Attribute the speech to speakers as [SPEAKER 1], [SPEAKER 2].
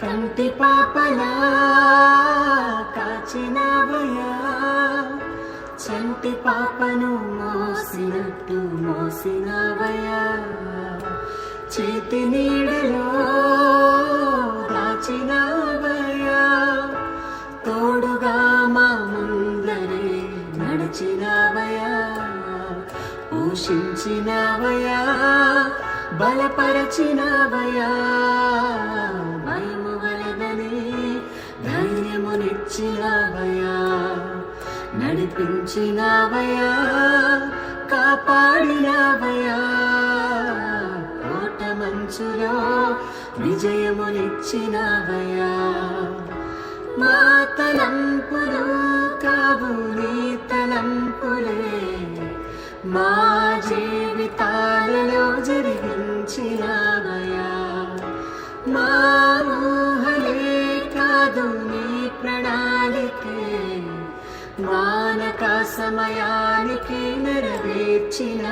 [SPEAKER 1] కంటి పాపలా కాచినవయ్యా, చంటి పాపను మోసినట్టు మోసినవయ్యా, చేతి నీడలో దాచినవయ్యా, తోడుగా మా ముందరే నడిచినవయ్యా, పోషించినవయ్యా, బలపరచినవయ్యా, భయము వలదని ధైర్యమునిచ్చినవయ్యా, నడిపించినవయ్యా, కాపాడినవయ్యా, కోట మంచులో విజయమునిచ్చినవయ్యా, మా తలంపులు కావు నీ తలంపులే, మా జీవితాలలో జరిగించినవయ్యా, మా ఊహలే కాదు నీ ప్రణాళికే, మానక సమయానికి నెరవేర్చిన